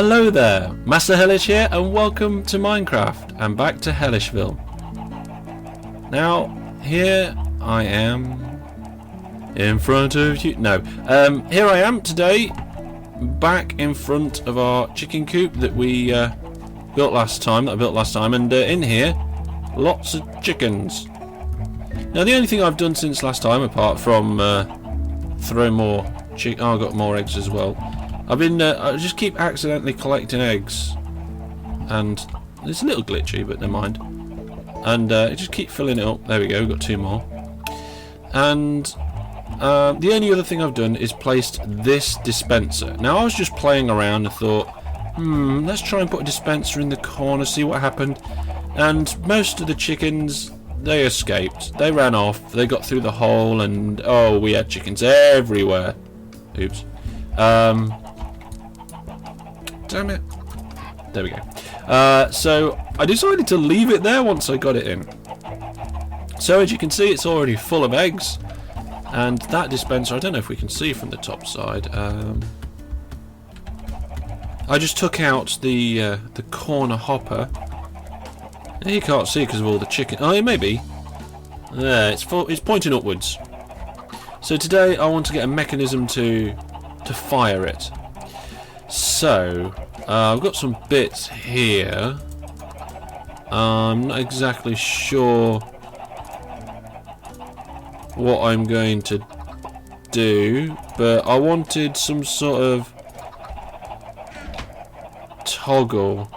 Hello there, Master Hellish here, and welcome to Minecraft, and back to HellishVille. Now, here I am, in front of you. No, here I am today, back in front of our chicken coop that we built last time. And in here, lots of chickens. Now, the only thing I've done since last time, apart from throw more chicken, I got more eggs as well. I just keep accidentally collecting eggs, and it's a little glitchy, but never mind. And I just keep filling it up. There we go, we've got 2 more. And the only other thing I've done is placed this dispenser. Now, I was just playing around and thought, let's try and put a dispenser in the corner, see what happened. And most of the chickens, they escaped. They ran off, they got through the hole, and oh, we had chickens everywhere. Oops. Damn it. There we go. So I decided to leave it there once I got it in. So as you can see, it's already full of eggs. And that dispenser, I don't know if we can see from the top side. I just took out the corner hopper. You can't see because of all the chicken. Oh, yeah, maybe. There, it's pointing upwards. So today I want to get a mechanism to fire it. So, I've got some bits here. I'm not exactly sure what I'm going to do, but I wanted some sort of toggle.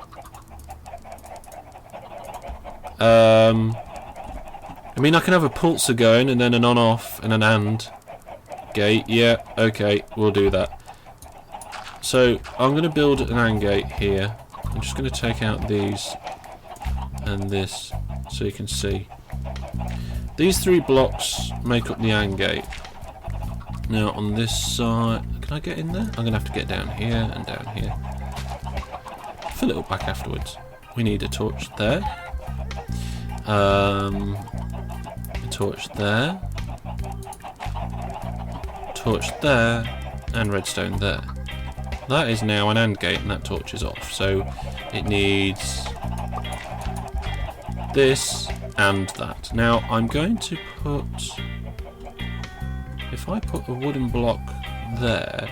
I mean, I can have a pulsar going and then an on-off and an AND gate. Yeah, okay, we'll do that. So I'm going to build an AND gate here. I'm just going to take out these and this so you can see. These 3 blocks make up the AND gate. Now on this side, can I get in there? I'm going to have to get down here and down here. Fill it up back afterwards. We need a torch there. A torch there. Torch there. And redstone there. That is now an AND gate, and that torch is off. So it needs this and that. Now I'm going to put, if I put a wooden block there,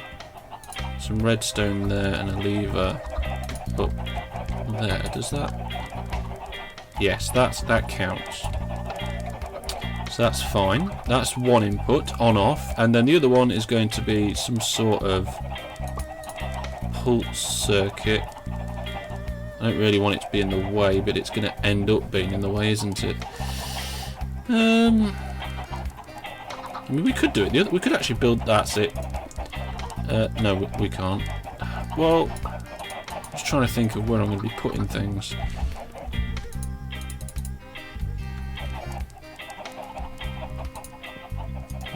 some redstone there, and a lever up there, does that? Yes, that counts. So that's fine. That's one input, on off, and then the other one is going to be some sort of pulse circuit. I don't really want it to be in the way, but it's going to end up being in the way, isn't it? I mean, we could do it. We could actually build. That's it. No, we can't. Well, just trying to think of where I'm going to be putting things.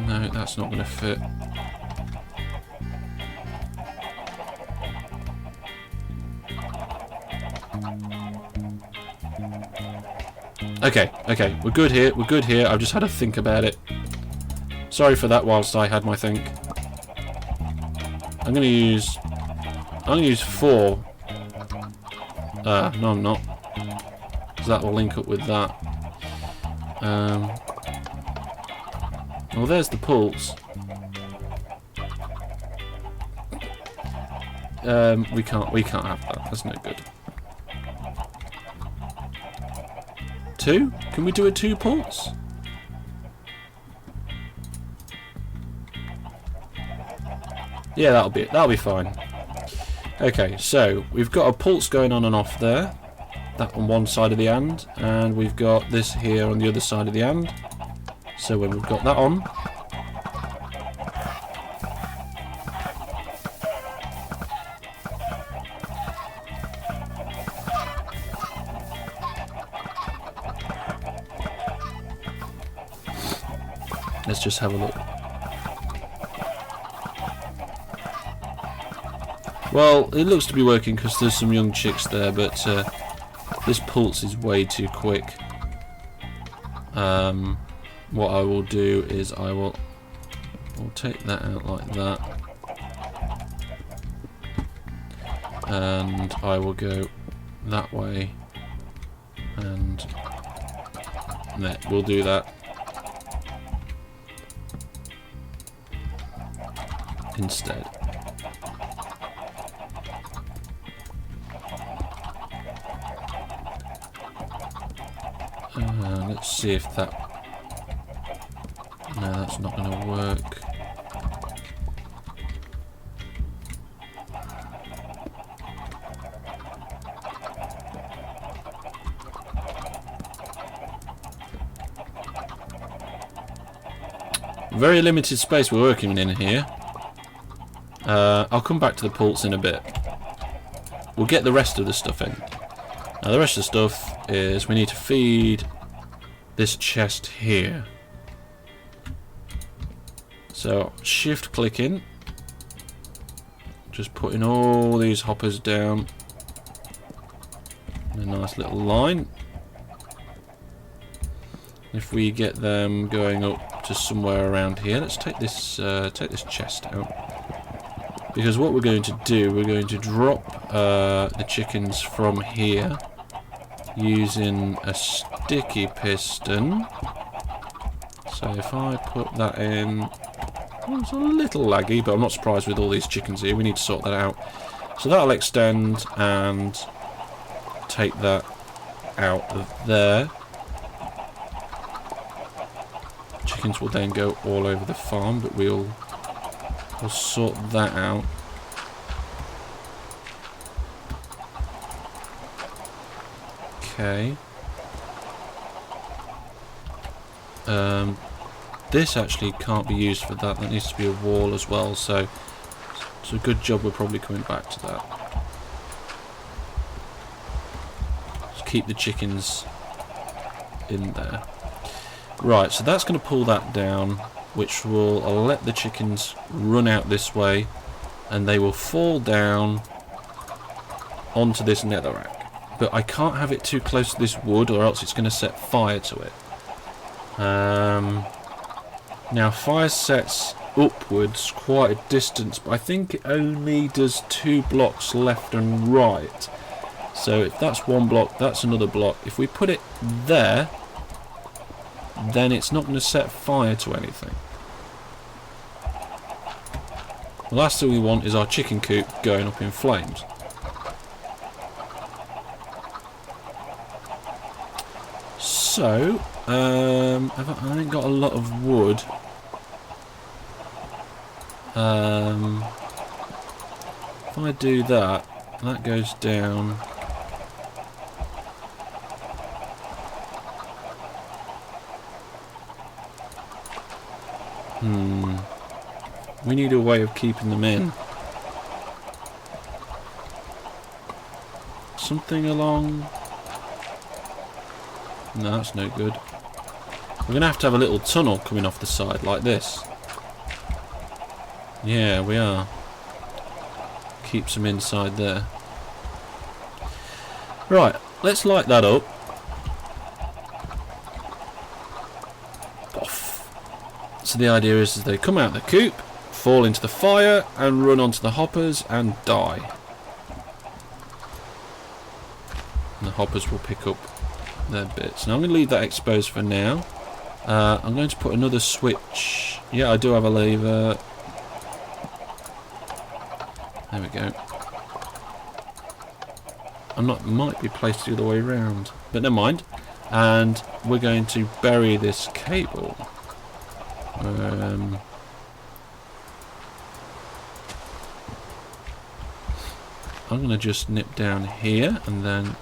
No, that's not going to fit. Okay, we're good here, I've just had to think about it. Sorry for that whilst I had my think. I'm gonna use 4. No I'm not. Because that will link up with that. Well, there's the pulse. We can't have that, that's no good. 2? Can we do a 2 pulse? Yeah, that'll be fine. Okay, so we've got a pulse going on and off there. That on one side of the AND, and we've got this here on the other side of the AND. So when we've got that on, let's just have a look. Well, it looks to be working because there's some young chicks there, but this pulse is way too quick. What I will do is I'll take that out like that. and I will go that way, and we'll do that instead. Let's see if that... No, that's not going to work. Very limited space we're working in here. I'll come back to the pults in a bit. We'll get the rest of the stuff in. Now the rest of the stuff is we need to feed this chest here. So shift clicking, just putting all these hoppers down in a nice little line. If we get them going up to somewhere around here, let's take this chest out, because what we're going to do, we're going to drop the chickens from here using a sticky piston. So if I put that in, well, it's a little laggy, but I'm not surprised with all these chickens here. We need to sort that out. So that'll extend and take that out of there. Chickens will then go all over the farm, but we'll sort that out. Okay. This actually can't be used for that. That needs to be a wall as well. So it's a good job we're probably coming back to that. Just keep the chickens in there. Right, so that's going to pull that down, which will let the chickens run out this way, and they will fall down onto this netherrack. But I can't have it too close to this wood, or else it's going to set fire to it. Now fire sets upwards quite a distance, but I think it only does 2 blocks left and right. So if that's one block, that's another block. If we put it there, then it's not going to set fire to anything. The last thing we want is our chicken coop going up in flames. So, I ain't got a lot of wood. If I do that, that goes down. We need a way of keeping them in. Something along... No, that's no good. We're going to have a little tunnel coming off the side like this. Yeah, we are. Keeps them inside there. Right, let's light that up. Off. So the idea is they come out of the coop, fall into the fire, and run onto the hoppers and die. And the hoppers will pick up their bits. Now I'm going to leave that exposed for now. I'm going to put another switch. Yeah, I do have a lever. There we go. Might be placed the other way around, but never mind. And we're going to bury this cable. I'm going to just nip down here and then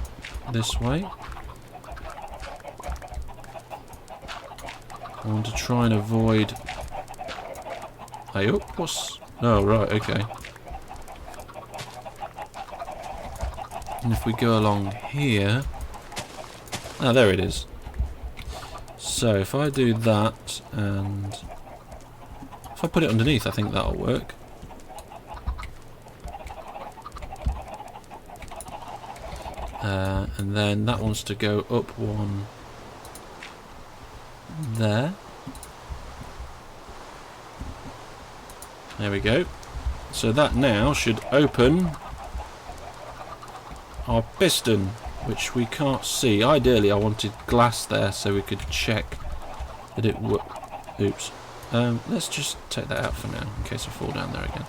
this way. I want to try and avoid... Hey, oh, what's... Oh, right, okay. And if we go along here... Ah, there it is. So, if I do that, and... If I put it underneath, I think that'll work. And then that wants to go up one... There. There we go. So that now should open our piston, which we can't see. Ideally, I wanted glass there so we could check that it would. Oops. Let's just take that out for now, in case I fall down there again.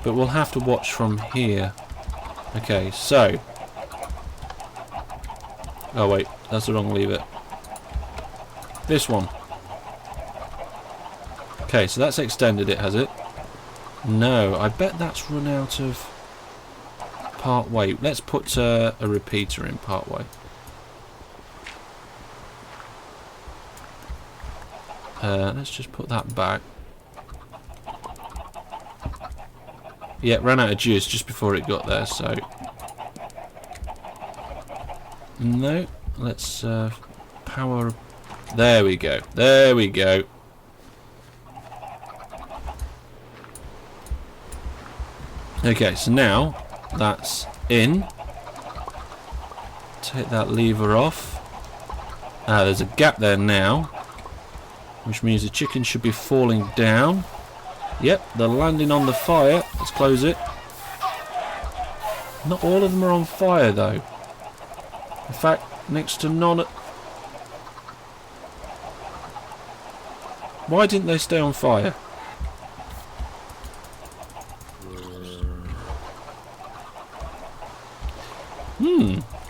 But we'll have to watch from here. Okay, so... Oh wait, that's the wrong lever. This one. Okay, so that's extended it, has it? No, I bet that's run out of part way. Let's put a repeater in part way. Let's just put that back. Yeah, it ran out of juice just before it got there, so... No, let's power... There we go, there we go. Okay, so now that's in. Take that lever off. There's a gap there now, which means the chicken should be falling down. Yep, they're landing on the fire. Let's close it. Not all of them are on fire though. In fact, next to none. Why didn't they stay on fire?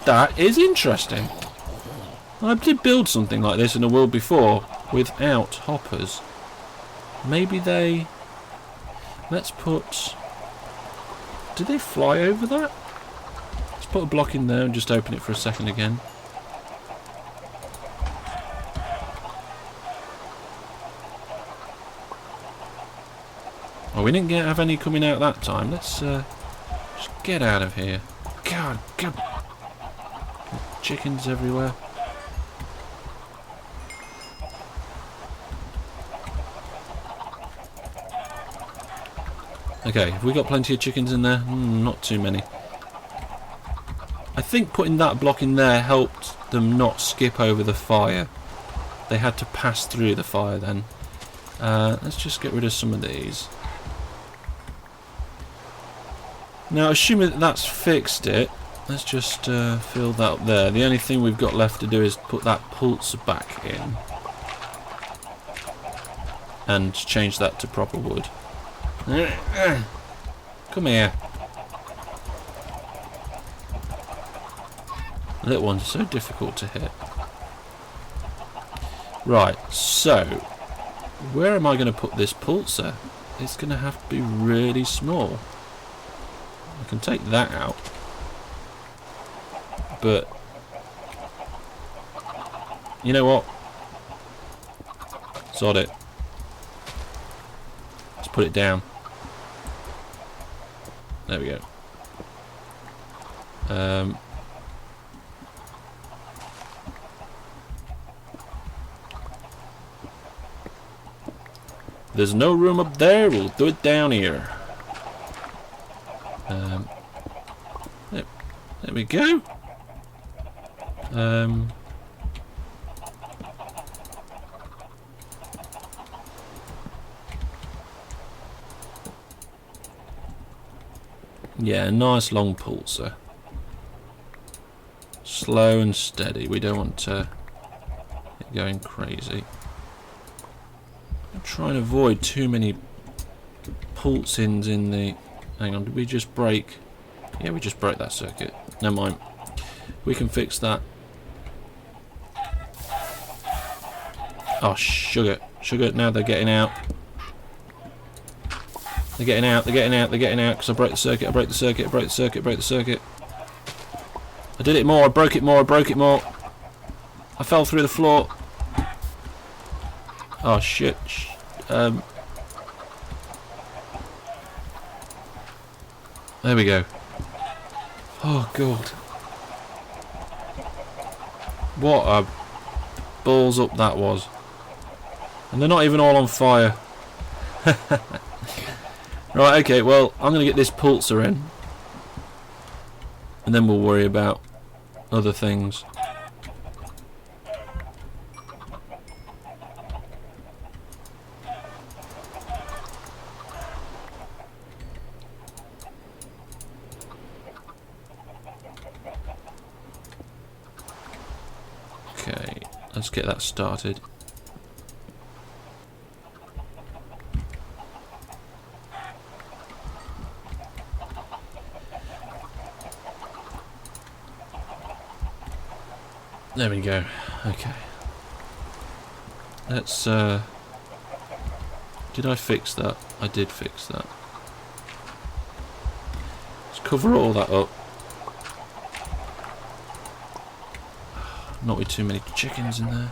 That is interesting. I did build something like this in the world before without hoppers. Maybe they... Let's put... Did they fly over that? Let's put a block in there and just open it for a second again. Oh, we didn't have any coming out that time. Let's just get out of here. God. Chickens everywhere. Okay, have we got plenty of chickens in there? Not too many. I think putting that block in there helped them not skip over the fire. They had to pass through the fire then. Let's just get rid of some of these. Now, assuming that that's fixed it, let's just fill that up there. The only thing we've got left to do is put that pulse back in. And change that to proper wood. Come here. Little ones are so difficult to hit. Right, so where am I going to put this pulsar? It's going to have to be really small. I can take that out. But you know what? Sod it. Let's put it down. There we go. There's no room up there. We'll do it down here. There we go. Yeah, nice long pulsar. Slow and steady. We don't want it going crazy. I'm trying to avoid too many pulse-ins in the... Hang on, did we just break? Yeah, we just broke that circuit. Never mind. We can fix that. Oh, sugar. Sugar, now they're getting out. They're getting out, because I broke the circuit, I broke the circuit. I did it more, I broke it more. I fell through the floor. Oh, shit. There we go. Oh, God. What a balls up that was. And they're not even all on fire. Right, okay, well, I'm going to get this pulsar in. And then we'll worry about other things. let's get that started. There we go. Okay. Let's did I fix that? I did fix that. Let's cover all that up. Not with too many chickens in there.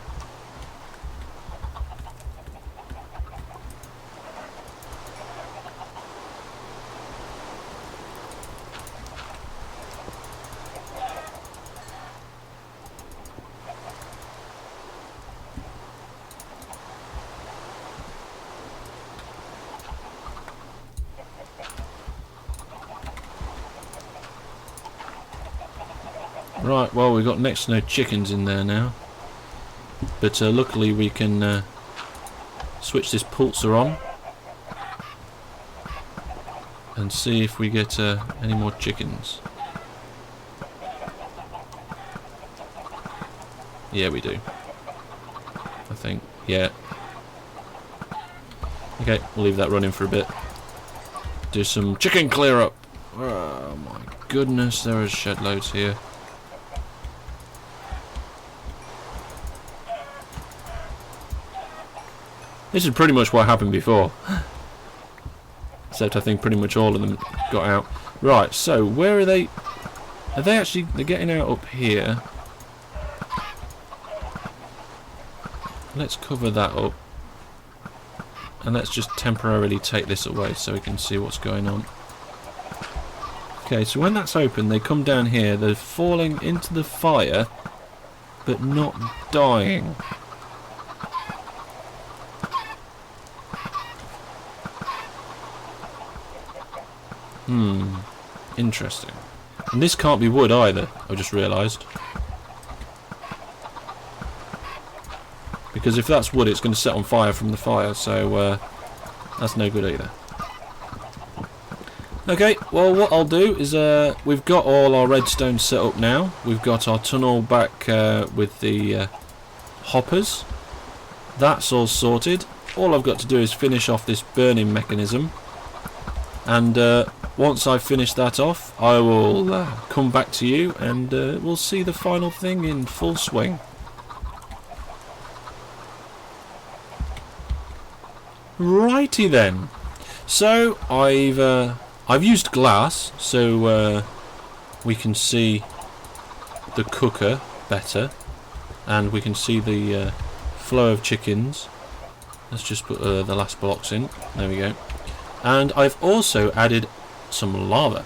Right, well, we've got next to no chickens in there now. But luckily we can switch this pulsar on and see if we get any more chickens. Yeah, we do. I think. Yeah. Okay, we'll leave that running for a bit. Do some chicken clear up. Oh my goodness, there are shed loads here. This is pretty much what happened before. Except I think pretty much all of them got out. Right, so where are they? Are they actually... They're getting out up here. Let's cover that up. And let's just temporarily take this away so we can see what's going on. Okay, so when that's open, they come down here. They're falling into the fire, but not dying. Interesting. And this can't be wood either, I just realised. Because if that's wood, it's going to set on fire from the fire, so that's no good either. Okay, well what I'll do is, we've got all our redstone set up now. We've got our tunnel back with the hoppers. That's all sorted. All I've got to do is finish off this burning mechanism. And once I've finished that off, I will come back to you and we'll see the final thing in full swing. Righty then. So I've used glass so we can see the cooker better, and we can see the flow of chickens. Let's just put the last blocks in. There we go. And I've also added some lava.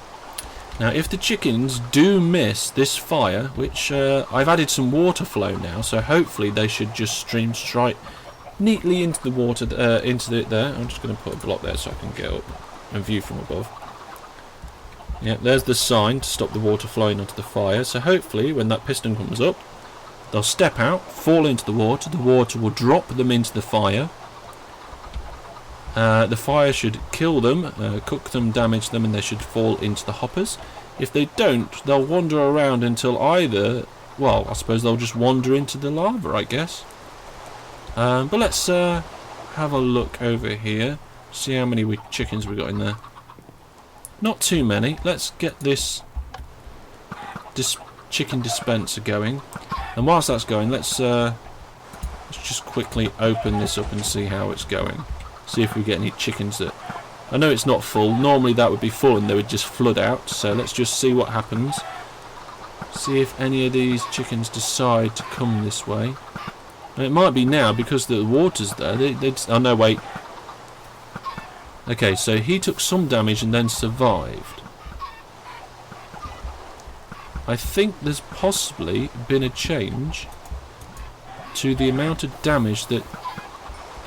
Now if the chickens do miss this fire, which I've added some water flow now, so hopefully they should just stream straight neatly into the water, into it there. I'm just going to put a block there so I can get up and view from above. Yeah, there's the sign to stop the water flowing onto the fire, so hopefully when that piston comes up, they'll step out, fall into the water will drop them into the fire. The fire should kill them, cook them, damage them, and they should fall into the hoppers. If they don't, they'll wander around until either... Well, I suppose they'll just wander into the lava, I guess. But let's have a look over here. See how many chickens we got in there. Not too many. Let's get this chicken dispenser going. And whilst that's going, let's just quickly open this up and see how it's going. See if we get any chickens that... I know it's not full. Normally that would be full and they would just flood out. So let's just see what happens. See if any of these chickens decide to come this way. And it might be now because the water's there. Oh no, wait. Okay, so he took some damage and then survived. I think there's possibly been a change to the amount of damage that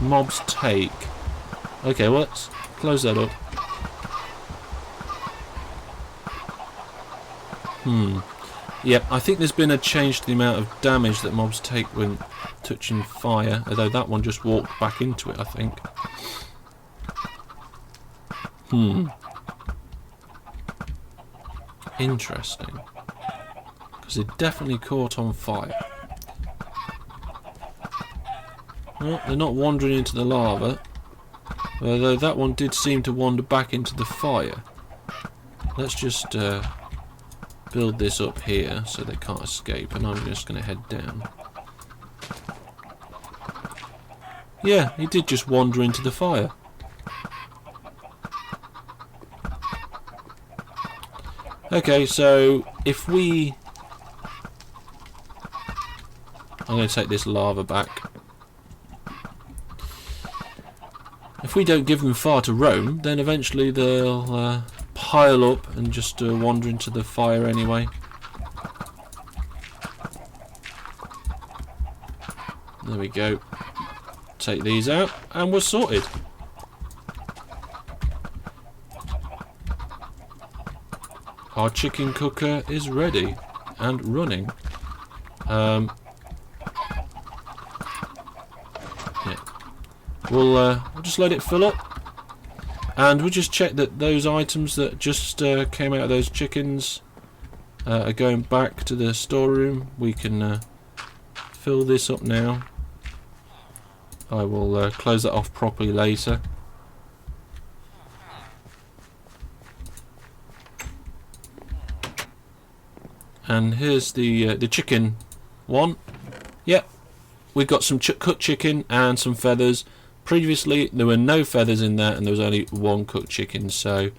mobs take. Okay, well, let's close that up. Yep, I think there's been a change to the amount of damage that mobs take when touching fire, although that one just walked back into it, I think. Interesting. Because it definitely caught on fire. Well, they're not wandering into the lava. Although that one did seem to wander back into the fire. Let's just build this up here so they can't escape, and I'm just going to head down. Yeah, he did just wander into the fire. Okay, so if we... I'm going to take this lava back. If we don't give them far to roam, then eventually they'll pile up and just wander into the fire anyway. There we go. Take these out and we're sorted. Our chicken cooker is ready and running. Yeah. We'll just let it fill up, and we'll just check that those items that just came out of those chickens are going back to the storeroom. We can fill this up now. I will close that off properly later. And here's the chicken one. Yep, we've got some cooked chicken and some feathers. Previously there were no feathers in there and there was only one cooked chicken, so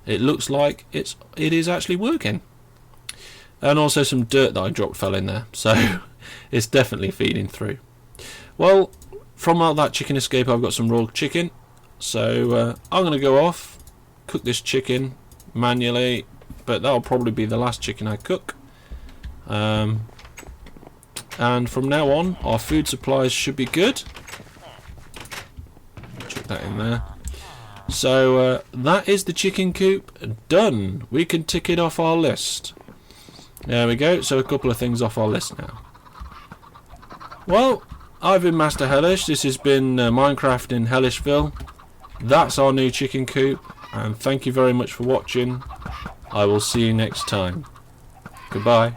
it looks like it is actually working. And also some dirt that I dropped fell in there, so it's definitely feeding through. Well, from all that chicken escape I've got some raw chicken, so I'm going to go off, cook this chicken manually, but that'll probably be the last chicken I cook. And from now on our food supplies should be good. Chuck that in there. So that is the chicken coop done. We can tick it off our list. There we go, so a couple of things off our list now. Well, I've been Master Hellish. This has been Minecraft in HellishVille. That's our new chicken coop, and thank you very much for watching. I will see you next time. Goodbye.